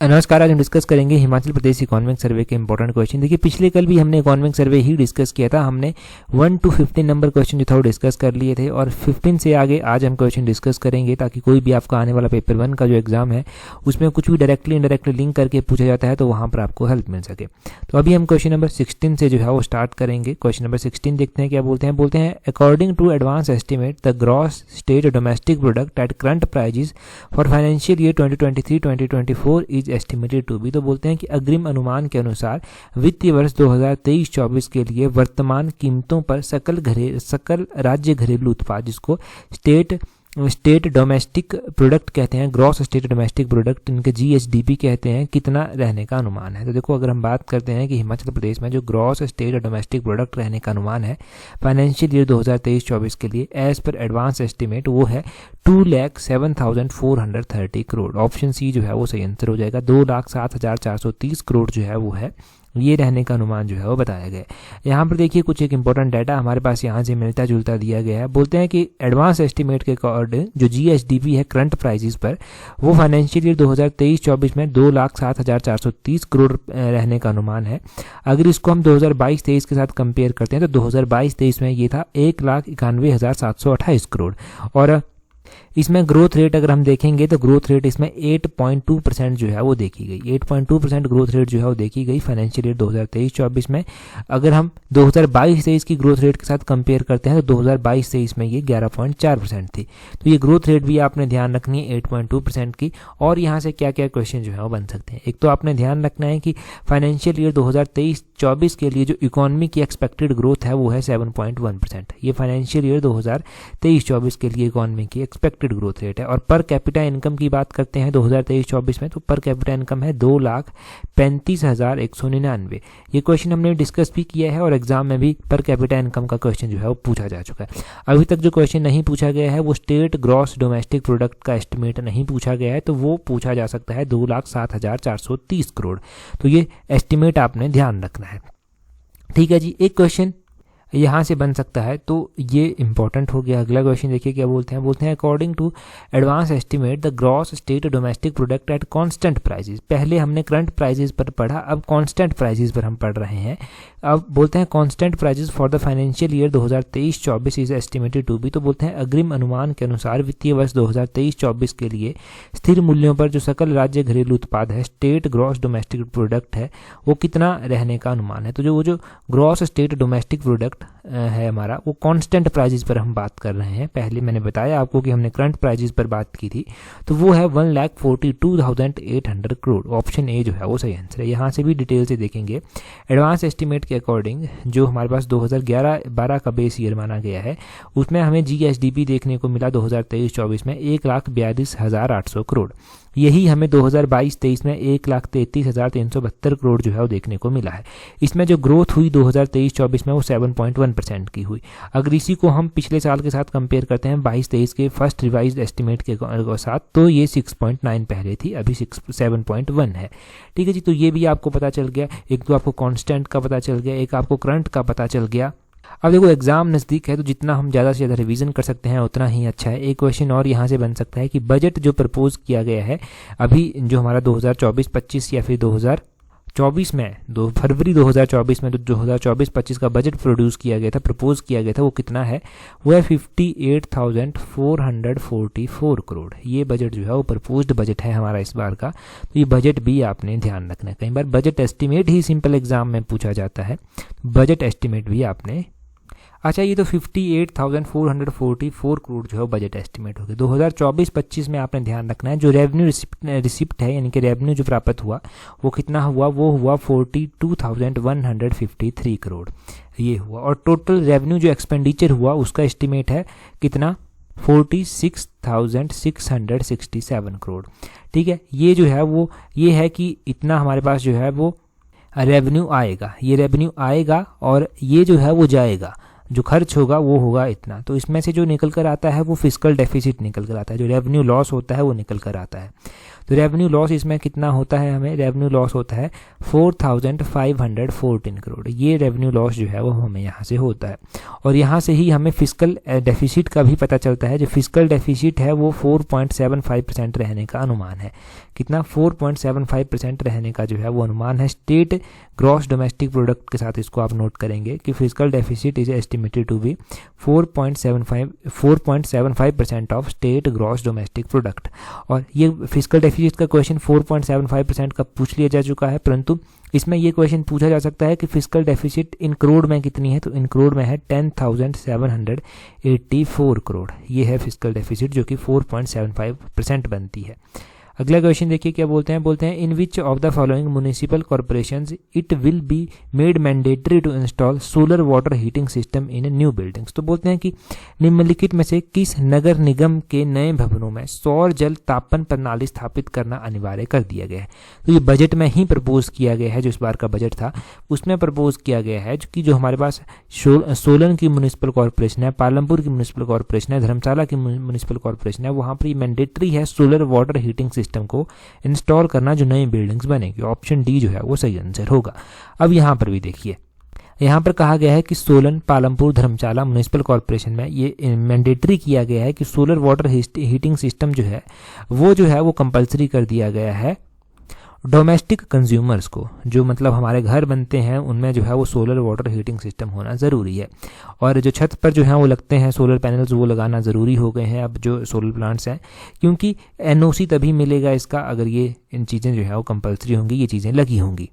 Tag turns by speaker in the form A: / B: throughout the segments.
A: नमस्कार। आज हम डिस्कस करेंगे हिमाचल प्रदेश इकोनॉमिक सर्वे के इंपॉर्टेंट क्वेश्चन। देखिए पिछले कल भी हमने इकोनॉमिक सर्वे ही डिस्कस किया था। हमने 1 to 15 नंबर क्वेश्चन जो था वो डिस्कस कर लिए थे और 15 से आगे आज हम क्वेश्चन डिस्कस करेंगे ताकि कोई भी आपका आने वाला पेपर 1 का जो एग्जाम है उसमें कुछ भी डायरेक्टली इनडायरेक्टली लिंक करके पूछा जाता है तो वहाँ पर आपको हेल्प मिल सके। तो अभी हम क्वेश्चन नंबर 16 से जो है वो स्टार्ट करेंगे। क्वेश्चन नंबर 16 देखते हैं क्या बोलते हैं according to advance estimate the gross state domestic product at current prices for financial year 2023-2024 is estimated to be. तो बोलते हैं कि अग्रिम अनुमान के अनुसार वित्तीय वर्ष 2023-24 के लिए वर्तमान कीमतों पर सकल राज्य घरेलू उत्पाद जिसको स्टेट डोमेस्टिक प्रोडक्ट कहते हैं, ग्रॉस स्टेट डोमेस्टिक प्रोडक्ट इनके GSDP कहते हैं, कितना रहने का अनुमान है। तो देखो अगर हम बात करते हैं कि हिमाचल प्रदेश में जो ग्रॉस स्टेट डोमेस्टिक प्रोडक्ट रहने का अनुमान है फाइनेंशियल ईयर 2023-24 के लिए एज पर एडवांस एस्टिमेट वो है 2,07,430 करोड़। ऑप्शन सी जो है वो सही आंसर हो जाएगा। 2,07,430 करोड़ जो है वो है, ये रहने का अनुमान जो है वो बताया गया है। यहाँ पर देखिए कुछ एक इंपॉर्टेंट डाटा हमारे पास यहाँ से मिलता जुलता दिया गया है। बोलते हैं कि एडवांस एस्टिमेट के अकॉर्डिंग जो GSDP है करंट प्राइजेस पर वो फाइनेंशियल ईयर 2023-24 में 2,07,430 करोड़ रहने का अनुमान है। अगर इसको हम 2022-23 के साथ कंपेयर करते हैं तो 2022-23 में ये था 1,91,728 करोड़ और इसमें ग्रोथ रेट अगर हम देखेंगे तो ग्रोथ रेट इसमें 8.2% जो है वो देखी गई। 8.2% ग्रोथ रेट जो है वो देखी गई फाइनेंशियल ईयर 2023-24 में। अगर हम 2022-23 की ग्रोथ रेट के साथ कंपेयर करते हैं तो 2022-23 में ये 11.4% थी। तो ये ग्रोथ रेट भी आपने ध्यान रखनी है 8.2% की। और यहाँ से क्या क्या क्वेश्चन जो है वो बन सकते हैं। एक तो आपने ध्यान रखना है कि फाइनेंशियल ईयर 2023-24 के लिए जो इकोनॉमी की एक्सपेक्टेड ग्रोथ है वो है 7.1%। ये फाइनेंशियल ईयर 2023-24 के लिए इकोनॉमी की एक्सपेक्टेड ग्रोथ रेट है। और पर कैपिटा इनकम की बात करते हैं 2023-24 में तो पर कैपिटा इनकम है 2,35,199। ये क्वेश्चन हमने डिस्कस भी किया है और एग्जाम में भी पर कैपिटा इनकम का क्वेश्चन जो है वो पूछा जा चुका है। अभी तक जो क्वेश्चन नहीं पूछा गया है वो स्टेट ग्रॉस डोमेस्टिक प्रोडक्ट का एस्टिमेट नहीं पूछा गया है, तो वो पूछा जा सकता है 2,07,430 करोड़। तो ये एस्टिमेट आपने ध्यान रखना है। ठीक है जी, एक क्वेश्चन यहाँ से बन सकता है तो ये इंपॉर्टेंट हो गया। अगला क्वेश्चन देखिए क्या बोलते हैं according to advance estimate the gross state domestic product at constant prices. पहले हमने करंट प्राइजेस पर पढ़ा, अब कांस्टेंट प्राइजेस पर हम पढ़ रहे हैं। अब बोलते हैं constant prices for the financial year 2023-24 is estimated to be. तो बोलते हैं अग्रिम अनुमान के अनुसार वित्तीय वर्ष 2023-24 के लिए स्थिर मूल्यों पर जो सकल राज्य घरेलू उत्पाद है स्टेट ग्रॉस डोमेस्टिक प्रोडक्ट है वो कितना रहने का अनुमान है। तो वो जो ग्रॉस स्टेट डोमेस्टिक प्रोडक्ट है हमारा वो कांस्टेंट प्राइजेस पर हम बात कर रहे हैं। पहले मैंने बताया आपको कि हमने करंट प्राइजेस पर बात की थी, तो वो है 1,42,800 करोड़। ऑप्शन ए जो है वो सही आंसर है। यहाँ से भी डिटेल से देखेंगे। एडवांस एस्टिमेट के अकॉर्डिंग जो हमारे पास 2011-12 का बेस ईयर माना गया है उसमें हमें GSDP देखने को मिला 2023-24 में 1,42,800 करोड़। यही हमें 2022-23 में 1,33,372 करोड़ जो है वो देखने को मिला है। इसमें जो ग्रोथ हुई 2023-24 में वो 7.1% की हुई। अगर इसी को हम पिछले साल के साथ कंपेयर करते हैं 22-23 के फर्स्ट रिवाइज्ड एस्टिमेट के साथ तो ये 6.9 पहले थी, अभी 7.1 है। ठीक है जी, तो ये भी आपको पता चल गया। एक तो आपको कांस्टेंट का पता चल गया, एक आपको करंट का पता चल गया। अब देखो एग्जाम नज़दीक है तो जितना हम ज़्यादा से ज़्यादा रिवीजन कर सकते हैं उतना ही अच्छा है। एक क्वेश्चन और यहाँ से बन सकता है कि बजट जो प्रपोज किया गया है अभी जो हमारा 2024-25 या फिर 2024 में 2 फरवरी 2024 में जो 2024-25 का बजट प्रपोज किया गया था वो कितना है, वो है 58,444 करोड़। ये बजट जो है वो प्रपोज्ड बजट है हमारा इस बार का। तो ये बजट भी आपने ध्यान रखना है। कई बार बजट एस्टिमेट ही सिंपल एग्जाम में पूछा जाता है, बजट एस्टिमेट भी आपने। अच्छा, ये तो 58,444 करोड़ जो है बजट एस्टिमेट हो गया। 2024-25 में आपने ध्यान रखना है जो रेवेन्यू रिसिप्ट है यानी कि रेवेन्यू जो प्राप्त हुआ वो कितना हुआ, वो हुआ 42,153 करोड़ ये हुआ। और टोटल रेवेन्यू जो एक्सपेंडिचर हुआ उसका एस्टिमेट है कितना, 46,667 करोड़। ठीक है, ये जो है वो ये है कि इतना हमारे पास जो है वो रेवेन्यू आएगा, ये रेवेन्यू आएगा और ये जो है वो जाएगा। जो खर्च होगा वो होगा इतना। तो इसमें से जो निकल कर आता है वो फिस्कल डेफिसिट निकल कर आता है, जो रेवेन्यू लॉस होता है वो निकल कर आता है। तो रेवेन्यू लॉस इसमें कितना होता है, हमें रेवेन्यू लॉस होता है 4514 करोड़। ये रेवेन्यू लॉस जो है वो हमें यहाँ से होता है। और यहाँ से ही हमें फिस्कल डेफिसिट का भी पता चलता है। जो फिस्कल डेफिसिट है वो 4.75% रहने का अनुमान है। कितना, 4.75% रहने का जो है वो अनुमान है। स्टेट ग्रॉस डोमेस्टिक प्रोडक्ट के साथ इसको आप नोट करेंगे कि fiscal deficit is estimated to be 4.75% of state gross domestic product. और ये फिस्कल डेफिसिट का क्वेश्चन 4.75% का पूछ लिया जा चुका है, परंतु इसमें ये क्वेश्चन पूछा जा सकता है कि फिस्कल डेफिसिट इन करोड़ में कितनी है, तो इन करोड़ में है 10,784 करोड़। ये है फिस्कल डेफिसिट जो कि 4.75% बनती है। अगला क्वेश्चन देखिए क्या बोलते हैं in which of the following municipal corporations it will be made mandatory to install solar water heating system in new buildings. तो बोलते हैं कि निम्नलिखित में से किस नगर निगम के नए भवनों में सौर जल तापन प्रणाली स्थापित करना अनिवार्य कर दिया गया है। तो ये बजट में ही प्रपोज किया गया है, जो इस बार का बजट था उसमें प्रपोज किया गया है कि जो हमारे पास सोलन की म्युनिसिपल कॉर्पोरेशन है, पालमपुर की म्युनिसिपल कॉर्पोरेशन है, धर्मशाला की म्युनिसिपल कॉर्पोरेशन है, वहाँ पर मैंडेटरी है सोलर वाटर हीटिंग सिस्टम को इंस्टॉल करना जो नई बिल्डिंग्स बनेगी। ऑप्शन डी जो है वो सही आंसर होगा। अब यहाँ पर भी देखिए, यहाँ पर कहा गया है कि सोलन, पालमपुर, धर्मशाला म्युनिसिपल कॉर्पोरेशन में ये मैंडेटरी किया गया है कि सोलर वाटर हीटिंग सिस्टम जो है वो कंपलसरी कर दिया गया है डोमेस्टिक कंज्यूमर्स को। जो मतलब हमारे घर बनते हैं उनमें जो है वो सोलर वाटर हीटिंग सिस्टम होना ज़रूरी है। और जो छत पर जो है वो लगते हैं सोलर पैनल्स, वो लगाना ज़रूरी हो गए हैं अब जो सोलर प्लांट्स हैं, क्योंकि एनओसी तभी मिलेगा इसका अगर ये इन चीज़ें जो है वो कंपलसरी होंगी, ये चीज़ें लगी होंगी।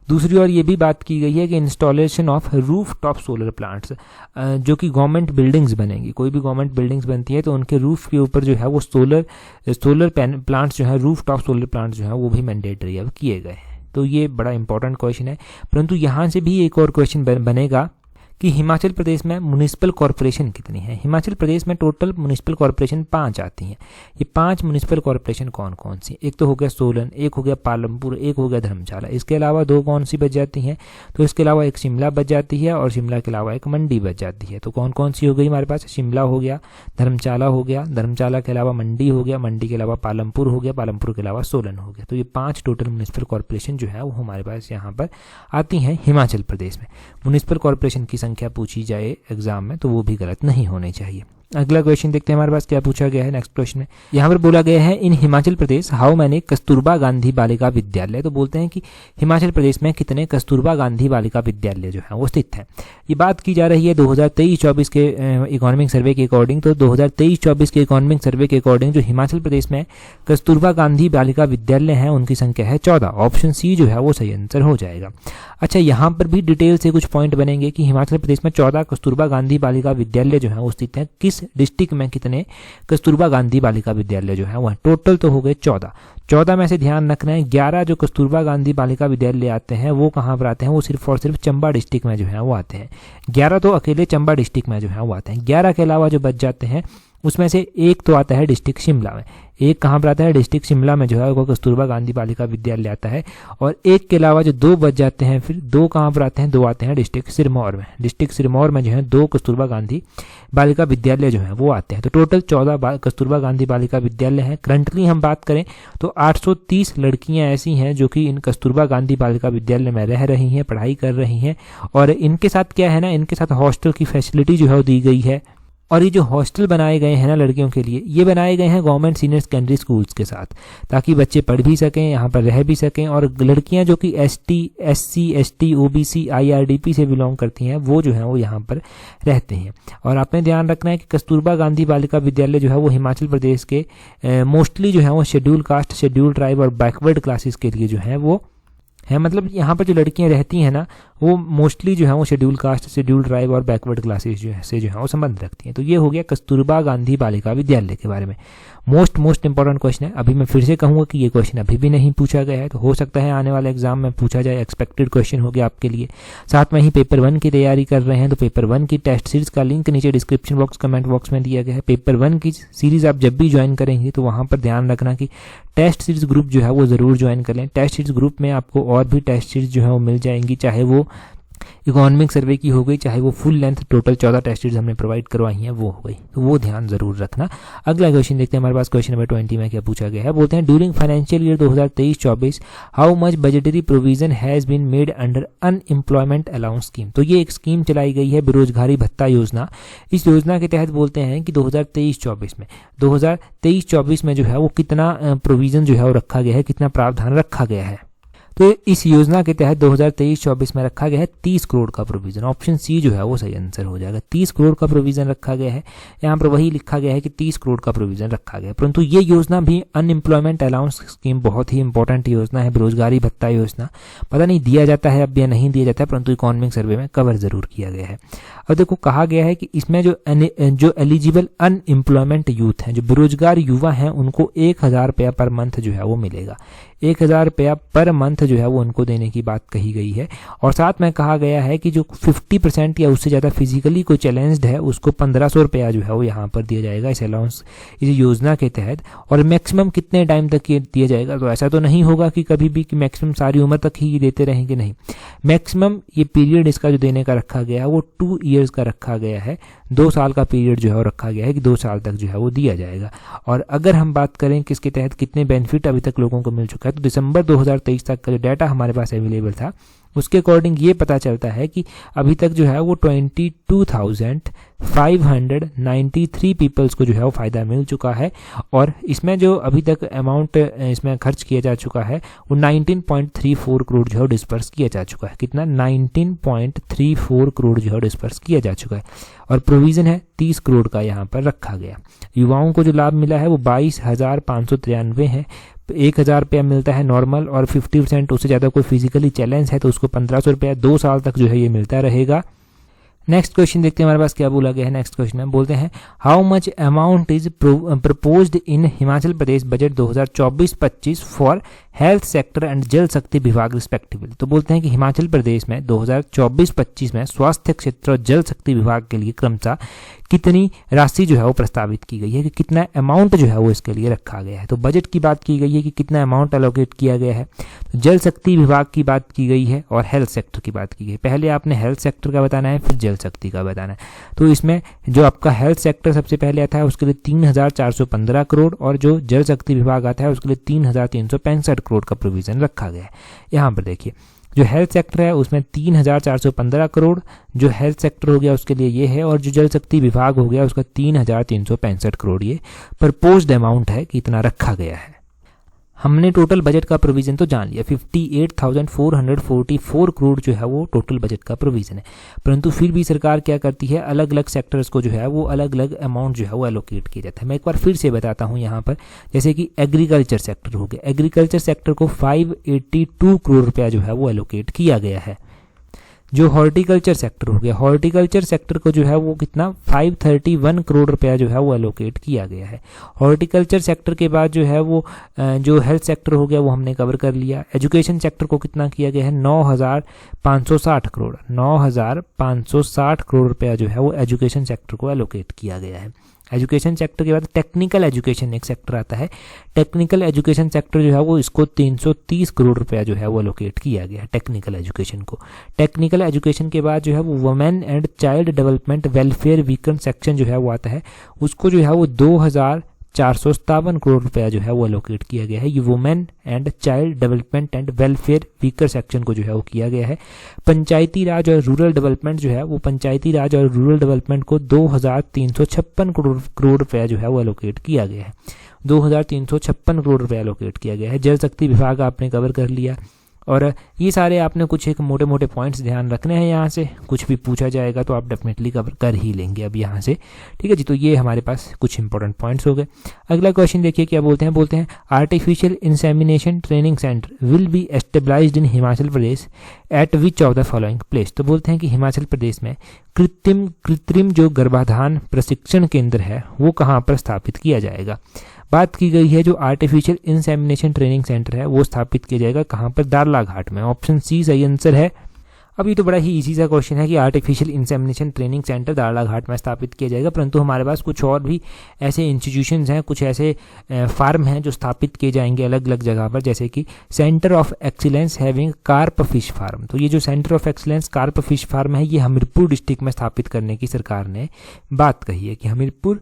A: दूसरी ओर ये भी बात की गई है कि installation of roof top solar plants, जो कि गवर्नमेंट बिल्डिंग्स बनेंगी, कोई भी गवर्नमेंट बिल्डिंग्स बनती है तो उनके रूफ के ऊपर जो है वो सोलर प्लांट्स जो है, रूफ टॉप सोलर प्लांट्स जो है वो भी मैंडेटरी अब किए गए हैं। तो ये बड़ा इंपॉर्टेंट क्वेश्चन है। परंतु यहाँ से भी एक और क्वेश्चन बनेगा कि हिमाचल प्रदेश में म्युनिसिपल कॉर्पोरेशन कितनी है। हिमाचल प्रदेश में टोटल म्युनिसिपल कॉर्पोरेशन 5 आती हैं। ये 5 म्युनिसिपल कॉर्पोरेशन कौन कौन सी, एक तो हो गया सोलन, एक हो गया पालमपुर, एक हो गया धर्मशाला, इसके अलावा 2 कौन सी बच जाती हैं, तो इसके अलावा एक शिमला बच जाती है और शिमला के अलावा एक मंडी बच जाती है। तो कौन कौन सी हो गई हमारे पास, शिमला हो गया, धर्मशाला हो गया, धर्मशाला के अलावा मंडी हो गया, मंडी के अलावा पालमपुर हो गया, पालमपुर के अलावा सोलन हो गया। तो ये 5 टोटल म्युनिसिपल कॉर्पोरेशन जो है वो हमारे पास यहाँ पर आती हैं हिमाचल प्रदेश में। म्युनिसिपल कॉर्पोरेशन की संख्या पूछी जाए एग्जाम में तो वो भी गलत नहीं होने चाहिए। अगला क्वेश्चन देखते हैं हमारे पास क्या पूछा गया है। नेक्स्ट क्वेश्चन में यहाँ पर बोला गया है इन हिमाचल प्रदेश हाउ मैनी कस्तूरबा गांधी बालिका विद्यालय। तो बोलते हैं कि हिमाचल प्रदेश में कितने कस्तूरबा गांधी बालिका विद्यालय जो है वो स्थित है। ये बात की जा रही है 2023-24 के इकोनॉमिक सर्वे के अकॉर्डिंग। तो 2023-24 के इकोनॉमिक सर्वे के अकॉर्डिंग जो हिमाचल प्रदेश में कस्तूरबा गांधी बालिका विद्यालय हैं उनकी संख्या है 14। ऑप्शन सी जो है वो सही आंसर हो जाएगा। अच्छा, यहाँ पर भी डिटेल से कुछ पॉइंट बनेंगे कि हिमाचल प्रदेश में 14 कस्तूरबा गांधी बालिका विद्यालय जो है वो स्थित हैं। किस डिस्ट्रिक्ट में कितने कस्तूरबा गांधी बालिका विद्यालय जो है वो टोटल तो हो गए 14 में से ध्यान रखना है 11 जो कस्तूरबा गांधी बालिका विद्यालय आते हैं वो कहाँ पर आते हैं, वो सिर्फ और सिर्फ चंबा डिस्ट्रिक्ट में जो है वो आते हैं। 11 तो अकेले चंबा डिस्ट्रिक्ट में जो है वो आते हैं। 11 के अलावा जो बच जाते हैं उसमें से एक तो आता है डिस्ट्रिक्ट शिमला में, एक कहाँ पर आता है डिस्ट्रिक्ट शिमला में जो है वो कस्तूरबा गांधी बालिका विद्यालय आता है। और एक के अलावा जो 2 बच जाते हैं, फिर 2 कहाँ पर आते हैं, 2 आते हैं डिस्ट्रिक्ट सिरमौर में। डिस्ट्रिक्ट सिरमौर में जो है 2 कस्तूरबा गांधी बालिका विद्यालय जो है वो आते हैं। तो टोटल 14 कस्तूरबा गांधी बालिका विद्यालय हैं। करंटली हम बात करें तो 830 लड़कियां ऐसी हैं जो कि इन कस्तूरबा गांधी बालिका विद्यालय में रह रही हैं, पढ़ाई कर रही हैं। और इनके साथ क्या है ना, इनके साथ हॉस्टल की फैसिलिटी जो है वो दी गई है। और ये जो हॉस्टल बनाए गए हैं ना लड़कियों के लिए, ये बनाए गए हैं गवर्नमेंट सीनियर सेकेंडरी स्कूल्स के साथ, ताकि बच्चे पढ़ भी सकें, यहाँ पर रह भी सकें। और लड़कियां जो कि ST, SC, ST, OBC, IRDP से बिलोंग करती हैं वो जो है वो यहाँ पर रहते हैं। और आपने ध्यान रखना है कि कस्तूरबा गांधी बालिका विद्यालय जो है वो हिमाचल प्रदेश के मोस्टली जो है वो शेड्यूल कास्ट, शेड्यूल ट्राइब और बैकवर्ड क्लासेस के लिए जो है वो है। मतलब यहाँ पर जो लड़कियाँ रहती हैं ना वो मोस्टली जो है वो शेड्यूल कास्ट, शेड्यूल ट्राइब और बैकवर्ड क्लासेस जो है से जो है वो संबंध रखती हैं। तो ये हो गया कस्तूरबा गांधी बालिका विद्यालय के बारे में। मोस्ट इंपॉर्टेंट क्वेश्चन है। अभी मैं फिर से कहूँगा कि ये क्वेश्चन अभी भी नहीं पूछा गया है, तो हो सकता है आने वाले एग्जाम में पूछा जाए। एक्सपेक्टेड क्वेश्चन हो गया आपके लिए। साथ में ही पेपर 1 की तैयारी कर रहे हैं तो पेपर 1 की टेस्ट सीरीज का लिंक नीचे डिस्क्रिप्शन बॉक्स, कमेंट बॉक्स में दिया गया है। पेपर 1 की सीरीज आप जब भी ज्वाइन करेंगे तो वहाँ पर ध्यान रखना कि टेस्ट सीरीज ग्रुप जो है वो ज़रूर ज्वाइन कर लें। टेस्ट सीरीज ग्रुप में आपको और भी टेस्ट सीरीज जो है वो मिल जाएंगी, चाहे वो इकोनॉमिक सर्वे की हो गई, चाहे वो full length total 14 test series हमने प्रोवाइड करवाई हैं वो हो गई, तो वो ध्यान जरूर रखना। अगला क्वेश्चन देखते हैं हमारे पास क्वेश्चन नंबर 20 में क्या पूछा गया है। बोलते हैं during financial year 2023-24 how much budgetary provision has been made under unemployment allowance scheme. तो ये एक स्कीम चलाई गई है बेरोजगारी भत्ता योजना। इस योजना के तहत बोलते हैं कि 2023-24 में जो है वो कितना प्रोविजन जो है वो रखा गया है, कितना प्रावधान रखा गया है। तो इस योजना के तहत 2023-24 में रखा गया है 30 करोड़ का प्रोविजन। ऑप्शन सी जो है वो सही आंसर हो जाएगा। 30 करोड़ का प्रोविजन रखा गया है, यहाँ पर वही लिखा गया है कि 30 करोड़ का प्रोविजन रखा गया है। परंतु ये योजना भी अनएम्प्लॉयमेंट अलाउंस स्कीम बहुत ही इंपॉर्टेंट योजना है, बेरोजगारी भत्ता योजना। पता नहीं दिया जाता है अब या नहीं दिया जाता है, परंतु इकोनॉमिक सर्वे में कवर जरूर किया गया है। अब देखो कहा गया है कि इसमें जो एलिजिबल अनएम्प्लॉयमेंट यूथ हैं, जो बेरोजगार युवा हैं, उनको 1000 रुपया पर मंथ जो है वो मिलेगा। 1000 रुपया पर मंथ जो है वो उनको देने की बात कही गई है। और साथ में कहा गया है कि जो 50% या उससे ज़्यादा फिजिकली कोई चैलेंज्ड है उसको 1500 रुपया जो है वो यहाँ पर दिया जाएगा इस अलाउंस, इस योजना के तहत। और मैक्सिमम कितने टाइम तक ये दिया जाएगा, तो ऐसा तो नहीं होगा कि कभी भी कि मैक्सिमम सारी उम्र तक ही देते रहेंगे, नहीं। मैक्सिमम ये पीरियड इसका जो देने का रखा गया है वो 2 ईयर्स का रखा गया है। 2 साल का पीरियड जो है वो रखा गया है कि 2 साल तक जो है वो दिया जाएगा। और अगर हम बात करें कि इसके तहत कितने बेनिफिट अभी तक लोगों को मिल चुका है, तो दिसंबर 2023 तक का जो डाटा हमारे पास अवेलेबल था उसके अकॉर्डिंग ये पता चलता है कि अभी तक जो है वो 22,593 पीपल्स को जो है वो फ़ायदा मिल चुका है। और इसमें जो अभी तक अमाउंट इसमें खर्च किया जा चुका है वो 19.34 करोड़ जो है डिस्पर्स किया जा चुका है। कितना? 19.34 करोड़ जो है डिस्पर्स किया जा चुका है। और प्रोविज़न है 30 करोड़ का यहाँ पर रखा गया। युवाओं को जो लाभ मिला है वो 22,593 है। 1000 रुपया मिलता है नॉर्मल, और 50% उससे ज़्यादा कोई फिजिकली चैलेंज है तो उसको 1500 रुपया 2 साल तक जो है ये मिलता रहेगा। नेक्स्ट क्वेश्चन देखते हैं हमारे पास क्या बोला गया है। नेक्स्ट क्वेश्चन में बोलते हैं how much amount is proposed in Himachal Pradesh budget 2024-25 for health sector and जल शक्ति विभाग रिस्पेक्टिवली। तो बोलते हैं कि हिमाचल प्रदेश में 2024-25 में स्वास्थ्य क्षेत्र और जल शक्ति विभाग के लिए क्रमशः कितनी राशि जो है वो प्रस्तावित की गई है, कि कितना अमाउंट जो है वो इसके लिए रखा गया है। तो बजट की बात की गई है कि कितना अमाउंट एलोकेट किया गया है। तो जल शक्ति विभाग की बात की गई है और हेल्थ सेक्टर की बात की गई है। पहले आपने हेल्थ सेक्टर का बताना है, फिर जल शक्ति का बताना है। तो इसमें जो आपका हेल्थ सेक्टर सबसे पहले आता है उसके लिए 3,415 करोड़, और जो जल शक्ति विभाग आता है उसके लिए 3,365 करोड़ का प्रोविजन रखा गया है। यहाँ पर देखिए जो हेल्थ सेक्टर है उसमें 3,415 करोड़ जो हेल्थ सेक्टर हो गया उसके लिए ये है, और जो जल शक्ति विभाग हो गया उसका 3,365 करोड़ ये प्रपोज्ड अमाउंट है कि इतना रखा गया है। हमने टोटल बजट का प्रोविजन तो जान लिया, 58,444 करोड़ जो है वो टोटल बजट का प्रोविजन है। परंतु फिर भी सरकार क्या करती है, अलग अलग सेक्टर्स को जो है वो अलग अलग अमाउंट जो है वो एलोकेट किया जाता है। मैं एक बार फिर से बताता हूँ यहाँ पर, जैसे कि एग्रीकल्चर सेक्टर हो गया, एग्रीकल्चर सेक्टर को 582 करोड़ रुपया जो है वो एलोकेट किया गया है। जो हॉर्टिकल्चर सेक्टर हो गया, हॉर्टिकल्चर सेक्टर को जो है वो कितना 531 करोड़ रुपया जो है वो एलोकेट किया गया है। हॉर्टिकल्चर सेक्टर के बाद जो है वो जो हेल्थ सेक्टर हो गया वो हमने कवर कर लिया। एजुकेशन सेक्टर को कितना किया गया है 9,560 करोड़, 9,560 करोड़ रुपया जो है वो एजुकेशन सेक्टर को एलोकेट किया गया है। एजुकेशन सेक्टर के बाद टेक्निकल एजुकेशन एक सेक्टर आता है, टेक्निकल एजुकेशन सेक्टर जो है वो इसको 330 करोड़ रुपया जो है वो एलोकेट किया गया है टेक्निकल एजुकेशन को। टेक्निकल एजुकेशन के बाद जो है वो women and child development welfare weaker section जो है वो आता है, उसको जो है वो 2,457 करोड़ रुपया जो है वो एलोकेट किया गया है। ये women and child development and welfare weaker section को जो है वो किया गया है। पंचायती राज और रूरल डेवलपमेंट जो है वो पंचायती राज और रूरल डेवलपमेंट को 2,356 करोड़ रुपया जो है वो एलोकेट किया गया है। 2,356 करोड़ रुपया एलोकेट किया गया है। जल शक्ति विभाग आपने कवर कर लिया, और ये सारे आपने कुछ एक मोटे मोटे पॉइंट्स ध्यान रखने हैं। यहाँ से कुछ भी पूछा जाएगा तो आप डेफिनेटली कवर कर ही लेंगे अब यहाँ से, ठीक है जी। तो ये हमारे पास कुछ इंपॉर्टेंट पॉइंट्स हो गए। अगला क्वेश्चन देखिए क्या बोलते हैं artificial insemination training center will be established in Himachal Pradesh at which of the following place. तो बोलते हैं कि हिमाचल प्रदेश में कृत्रिम जो गर्भाधान प्रशिक्षण केंद्र है वो कहाँ पर स्थापित किया जाएगा। बात की गई है जो आर्टिफिशियल इंसेमिनेशन ट्रेनिंग सेंटर है वो स्थापित किया जाएगा कहाँ पर, दारलाघाट में। ऑप्शन सी सही आंसर है। अब ये तो बड़ा ही इजी सा क्वेश्चन है कि आर्टिफिशियल इंसेमिनेशन ट्रेनिंग सेंटर दाड़ाघाट में स्थापित किया जाएगा, परंतु हमारे पास कुछ और भी ऐसे इंस्टीट्यूशंस हैं, कुछ ऐसे फार्म हैं जो स्थापित किए जाएंगे अलग अलग जगह पर, जैसे कि centre of excellence having carp fish farm. तो ये जो centre of excellence carp fish farm है, ये हमीरपुर डिस्ट्रिक्ट में स्थापित करने की सरकार ने बात कही है कि हमीरपुर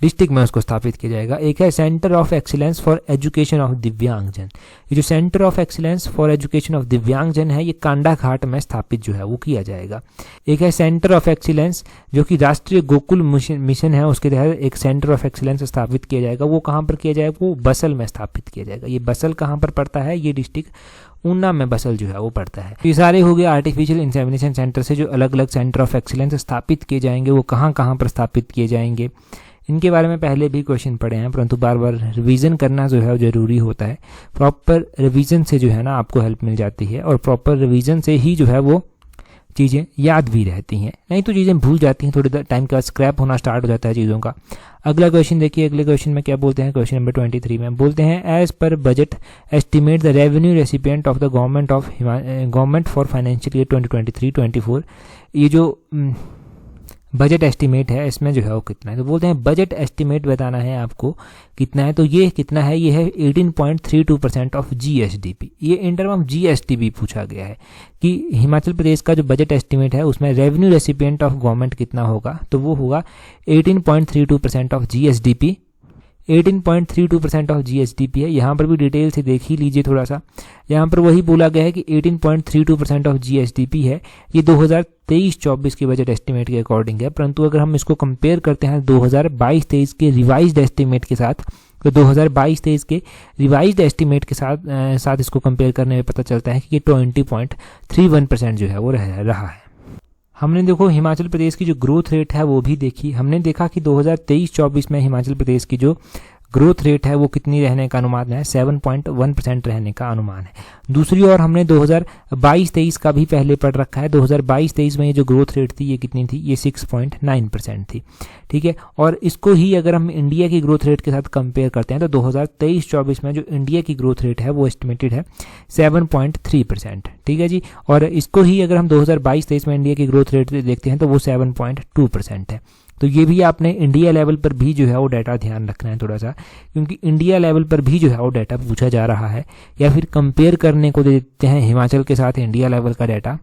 A: डिस्ट्रिक्ट में उसको स्थापित किया जाएगा। एक है centre of excellence for education of दिव्यांगजन। ये जो centre of excellence for education of दिव्यांगजन है, ये कांडा घाट में स्थापित जो है वो किया जाएगा। एक है सेंटर ऑफ एक्सीलेंस जो कि राष्ट्रीय गोकुल मिशन है, उसके तहत एक सेंटर ऑफ एक्सीलेंस स्थापित किया जाएगा। वो कहाँ पर किया जाएगा? वो बसल में स्थापित किया जाएगा। ये बसल कहाँ पर पड़ता है? ये डिस्ट्रिक्ट ऊना में बसल जो है वो पड़ता है। ये सारे हो गए आर्टिफिशियल इंसेमिनेशन सेंटर से जो अलग अलग सेंटर ऑफ एक्सीलेंस स्थापित किए जाएंगे। वो कहाँ कहाँ पर स्थापित किए जाएंगे, इनके बारे में पहले भी क्वेश्चन पढ़े हैं, परंतु बार बार रिवीजन करना जो है वो ज़रूरी होता है। प्रॉपर रिवीजन से जो है ना आपको हेल्प मिल जाती है, और प्रॉपर रिवीजन से ही जो है वो चीज़ें याद भी रहती हैं, नहीं तो चीज़ें भूल जाती हैं, थोड़ी टाइम के बाद स्क्रैप होना स्टार्ट हो जाता है चीज़ों का। अगला क्वेश्चन देखिए, अगले क्वेश्चन में क्या बोलते हैं, क्वेश्चन नंबर 23 में बोलते हैं as per budget estimate the revenue recipient of the government for financial year 2023-24। ये जो बजट एस्टिमेट है इसमें जो है वो कितना है, तो बोलते हैं बजट एस्टिमेट बताना है आपको कितना है। तो ये कितना है? ये है 18.32% ऑफ GSDP। ये इन टर्म ऑफ GSDP पूछा गया है कि हिमाचल प्रदेश का जो बजट एस्टिमेट है उसमें रेवेन्यू रेसिपिएंट ऑफ गवर्नमेंट कितना होगा, तो वो होगा 18.32% ऑफ GSDP। 18.32% ऑफ GSDP है। यहाँ पर भी डिटेल से देख ही लीजिए थोड़ा सा। यहाँ पर वही बोला गया है कि 18.32% ऑफ GSDP है। ये 2023-24 के बजट एस्टिमेट के अकॉर्डिंग है, परंतु अगर हम इसको कंपेयर करते हैं 2022-23 के रिवाइज्ड एस्टिमेट के साथ, तो 2022-23 के रिवाइज्ड एस्टिमेट के साथ इसको कंपेयर करने में पता चलता है कि ये 20.31% जो है वो रहा है। हमने देखो हिमाचल प्रदेश की जो ग्रोथ रेट है वो भी देखी। हमने देखा कि 2023-24 में हिमाचल प्रदेश की जो ग्रोथ रेट है वो कितनी रहने का अनुमान है? 7.1% रहने का अनुमान है। दूसरी ओर हमने 2022-23 का भी पहले पढ़ रखा है। 2022-23 में ये जो ग्रोथ रेट थी ये कितनी थी? ये 6.9% थी। ठीक है, और इसको ही अगर हम इंडिया की ग्रोथ रेट के साथ कंपेयर करते हैं तो 2023-24 में जो इंडिया की ग्रोथ रेट है वो एस्टिमेटेड है 7.3%। ठीक है जी, और इसको ही अगर हम 2022-23 में इंडिया की ग्रोथ रेट देखते हैं तो वो 7.2% है। तो ये भी आपने इंडिया लेवल पर भी जो है वो डाटा ध्यान रखना है थोड़ा सा, क्योंकि इंडिया लेवल पर भी जो है वो डाटा पूछा जा रहा है, या फिर कंपेयर करने को देते हैं हिमाचल के साथ इंडिया लेवल का डाटा।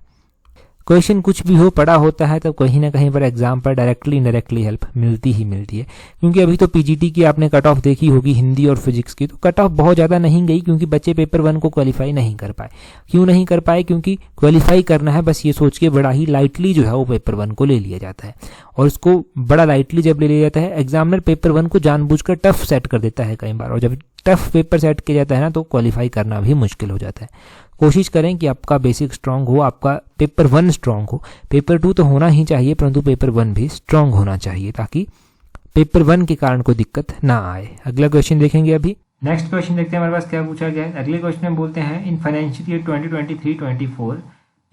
A: क्वेश्चन कुछ भी हो पड़ा होता है तो कहीं ना कहीं पर एग्जाम पर डायरेक्टली इनडायरेक्टली हेल्प मिलती ही मिलती है। क्योंकि अभी तो पीजीटी की आपने कट ऑफ देखी होगी हिंदी और फिजिक्स की, तो कट ऑफ बहुत ज़्यादा नहीं गई क्योंकि बच्चे पेपर 1 को क्वालिफाई नहीं कर पाए। क्यों नहीं कर पाए? क्योंकि क्वालिफाई करना है बस ये सोच के बड़ा ही लाइटली जो है वो पेपर 1 को ले लिया जाता है, और उसको बड़ा लाइटली जब ले लिया जाता है एग्जामिनर पेपर 1 को जानबूझकर टफ सेट कर देता है कई बार, और जब टफ पेपर सेट किया जाता है ना तो क्वालिफाई करना भी मुश्किल हो जाता है। कोशिश करें कि आपका बेसिक स्ट्रांग हो, आपका पेपर 1 स्ट्रांग हो। पेपर 2 तो होना ही चाहिए, परंतु पेपर 1 भी स्ट्रांग होना चाहिए ताकि पेपर 1 के कारण कोई दिक्कत ना आए। अगला क्वेश्चन देखेंगे। अभी नेक्स्ट क्वेश्चन देखते हैं हमारे पास क्या पूछा गया है। अगले क्वेश्चन में बोलते हैं इन फाइनेंशियल ईयर 2023-24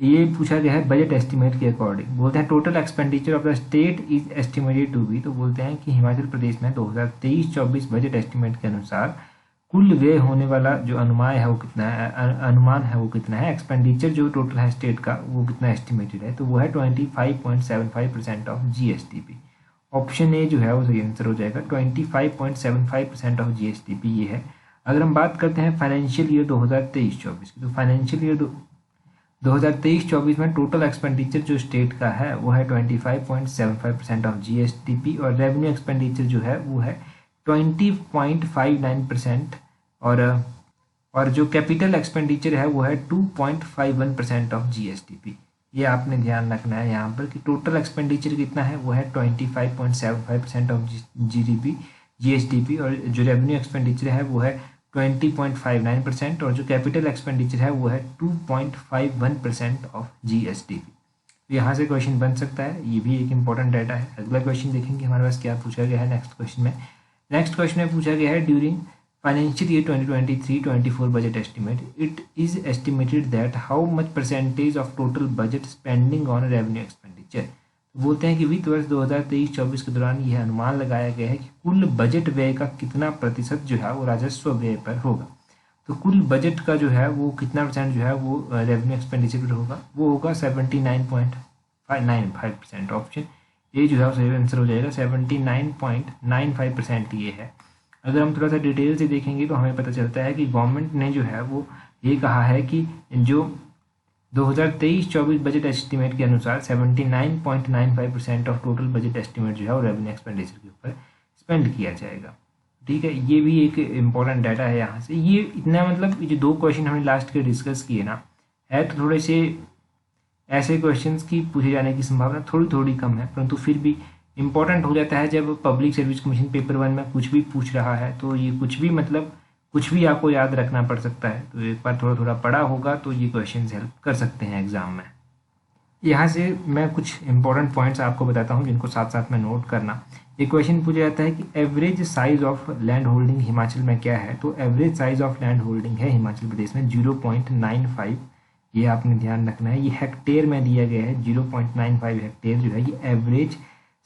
A: ये पूछा गया है बजट एस्टिमेट के अकॉर्डिंग। बोलते हैं total expenditure of the state is estimated to be. तो बोलते हैं कि हिमाचल प्रदेश में 2023-24 बजट एस्टिमेट के अनुसार कुल व्यय होने वाला जो अनुमान है वो कितना है, एक्सपेंडिचर जो टोटल है स्टेट का वो कितना एस्टिमेटेड है, तो वो है 25.75% ऑफ GSDP। ऑप्शन ए जो है वो सही आंसर हो जाएगा, 25.75% ऑफ GSDP ये है। अगर हम बात करते हैं फाइनेंशियल ईयर 2023-24 की, तो फाइनेंशियल ईयर 2023-24 में टोटल एक्सपेंडिचर जो स्टेट का है वो है 25.75% ऑफ GSDP, और रेवेन्यू एक्सपेंडिचर जो है वो है 20.59%, और जो कैपिटल एक्सपेंडिचर है वो है 2.51% ऑफ GSDP। ये आपने ध्यान रखना है यहाँ पर कि टोटल एक्सपेंडिचर कितना है वो है 25.75% ऑफ GSDP, और जो रेवेन्यू एक्सपेंडिचर है वो है 20.59%, और जो कैपिटल एक्सपेंडिचर है वो है 2.51% ऑफ GSDP। तो यहाँ से क्वेश्चन बन सकता है, ये भी एक इंपॉर्टेंट डाटा है। अगला क्वेश्चन देखेंगे हमारे पास क्या पूछा गया है नेक्स्ट क्वेश्चन में। नेक्स्ट क्वेश्चन में पूछा गया है during financial year 2023-24 budget estimate it is estimated that how much percentage of total budget spending on revenue expenditure. तो बोलते हैं कि वित्त वर्ष 2023-24 के दौरान यह अनुमान लगाया गया है कि कुल बजट व्यय का कितना प्रतिशत जो है वो राजस्व व्यय पर होगा। तो तो कुल बजट का जो है वो कितना परसेंट जो है वो रेवेन्यू एक्सपेंडिचर होगा, वो होगा 79.95%। ऑप्शन ए जो है वो सही आंसर हो जाएगा, 79.95% ये है। अगर हम थोड़ा सा डिटेल से देखेंगे तो हमें पता चलता है कि गवर्नमेंट ने जो है वो ये कहा है कि जो 2023-24 बजट एस्टिमेट के अनुसार 79.95% ऑफ टोटल बजट एस्टिमेट जो है वो रेवेन्यू एक्सपेंडिचर के ऊपर स्पेंड किया जाएगा। ठीक है, ये भी एक इम्पॉर्टेंट डाटा है यहाँ से। ये इतना मतलब ये जो दो क्वेश्चन हमने लास्ट के डिस्कस किए ना, है तो थोड़े से ऐसे क्वेश्चंस की पूछे जाने की संभावना थोड़ी थोड़ी कम है, परंतु फिर भी इम्पॉर्टेंट हो जाता है जब पब्लिक सर्विस कमीशन पेपर 1 में कुछ भी पूछ रहा है। तो ये कुछ भी मतलब कुछ भी आपको याद रखना पड़ सकता है, तो एक बार थोड़ा थोड़ा पढ़ा होगा तो ये क्वेश्चन हेल्प कर सकते हैं एग्जाम में। यहाँ से मैं कुछ इंपॉर्टेंट पॉइंट्स आपको बताता हूँ जिनको साथ साथ में नोट करना। एक क्वेश्चन पूछा जाता है कि average size of land holding Himachal में क्या है। तो average size of land holding है हिमाचल प्रदेश में 0.95, ये आपने ध्यान रखना है। ये हेक्टेयर में दिया गया है, 0.95 हेक्टेयर जो है ये एवरेज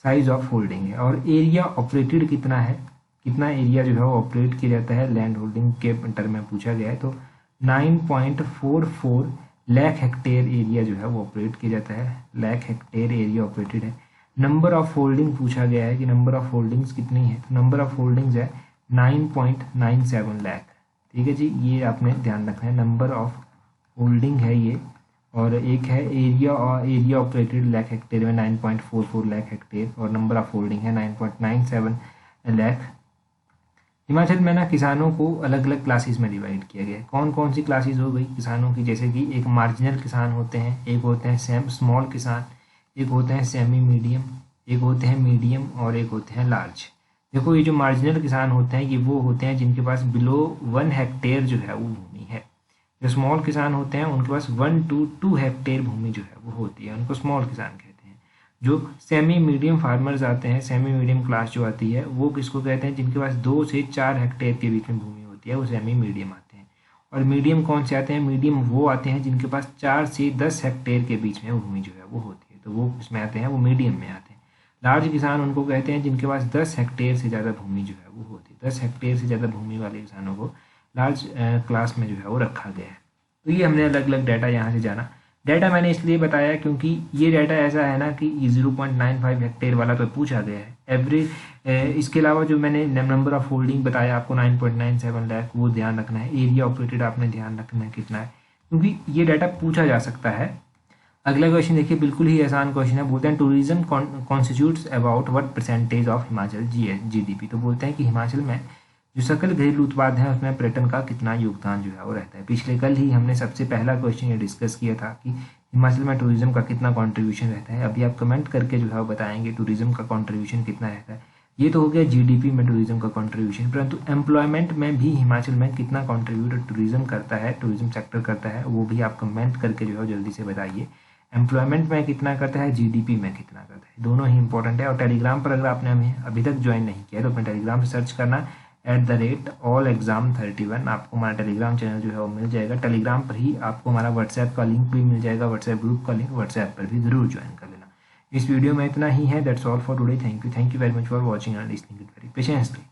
A: साइज ऑफ होल्डिंग है। और एरिया ऑपरेटेड कितना है, कितना एरिया जो है वो ऑपरेट किया जाता है लैंड होल्डिंग के टर्म में पूछा गया है। तो 9.44 लाख हेक्टेयर एरिया जो है वो ऑपरेट किया जाता है, लाख हेक्टेयर एरिया ऑपरेटेड है। नंबर ऑफ होल्डिंग पूछा गया है कि नंबर ऑफ होल्डिंग्स कितनी है, तो नंबर ऑफ होल्डिंग्स है 9.97 लाख। ठीक है जी, ये आपने ध्यान रखना है, नंबर ऑफ होल्डिंग है ये। और एक है एरिया, और एरिया ऑपरेटेड लाख हेक्टेयर में 9.44 लाख हेक्टेयर, और नंबर ऑफ होल्डिंग है 9.97 लाख। हिमाचल में ना किसानों को अलग अलग क्लासेस में डिवाइड किया गया है। कौन कौन सी क्लासेस हो गई किसानों की, जैसे कि एक मार्जिनल किसान होते हैं, एक होते हैं स्मॉल किसान, एक होते हैं सेमी मीडियम, एक होते हैं मीडियम, और एक होते हैं लार्ज। देखो ये जो मार्जिनल किसान होते हैं ये वो होते हैं जिनके पास बिलो 1 हेक्टेयर जो है वो भूमि है। जो स्मॉल किसान होते हैं उनके पास 1 to 2 हेक्टेयर भूमि जो है वो होती है, उनको स्मॉल किसान कहते हैं। जो सेमी मीडियम फार्मर्स आते हैं, सेमी मीडियम क्लास जो आती है वो किसको कहते हैं, जिनके पास 2 से 4 हेक्टेयर के बीच में भूमि होती है, वो सेमी मीडियम आते हैं। और मीडियम कौन से आते हैं, मीडियम वो आते हैं जिनके पास 4 से 10 हेक्टेयर के बीच में भूमि जो है वो होती है, तो वो इसमें आते हैं, वो मीडियम में आते हैं। लार्ज किसान उनको कहते हैं जिनके पास 10 हेक्टेयर से ज़्यादा भूमि जो है वो होती है। 10 हेक्टेयर से ज़्यादा भूमि वाले किसानों को लार्ज क्लास में जो है वो रखा गया है। तो ये हमने अलग अलग डाटा यहाँ से जाना। डाटा मैंने इसलिए बताया क्योंकि ये डाटा ऐसा है ना कि 0.95 हेक्टेयर वाला तो पूछा गया है एवरेज। इसके अलावा जो मैंने नंबर ऑफ होल्डिंग बताया आपको 9.97 लाख, वो ध्यान रखना है। एरिया ऑपरेटेड आपने ध्यान रखना है कितना है, क्योंकि ये डाटा पूछा जा सकता है। अगला क्वेश्चन देखिए, बिल्कुल ही आसान क्वेश्चन है। बोलते हैं tourism constitutes about what percentage of Himachal GDP। तो बोलते हैं कि हिमाचल में जो सकल घरेलू उत्पाद है उसमें पर्यटन का कितना योगदान जो है वो रहता है। पिछले कल ही हमने सबसे पहला क्वेश्चन ये डिस्कस किया था कि हिमाचल में टूरिज्म का कितना कंट्रीब्यूशन रहता है। अभी आप कमेंट करके जो है वो बताएंगे टूरिज्म का कंट्रीब्यूशन कितना रहता है। ये तो हो गया GDP में टूरिज्म का कंट्रीब्यूशन, परंतु एम्प्लॉयमेंट में भी हिमाचल में कितना कॉन्ट्रीब्यूट टूरिज्म करता है, टूरिज्म सेक्टर करता है, वो भी आप कमेंट करके जो है जल्दी से बताइए। एम्प्लॉयमेंट में कितना करता है, GDP में कितना करता है, दोनों ही इंपॉर्टेंट है। और टेलीग्राम पर अगर आपने हमें अभी तक ज्वाइन नहीं किया तो अपने टेलीग्राम से सर्च करना @allexam31, आपको हमारा टेलीग्राम चैनल जो है वो मिल जाएगा। टेलीग्राम पर ही आपको हमारा व्हाट्सएप का लिंक भी मिल जाएगा, व्हाट्सएप ग्रुप का लिंक, व्हाट्सएप पर भी जरूर ज्वाइन कर लेना। इस वीडियो में इतना ही है। That's all for today. Thank you very much for watching and listening it very patiently.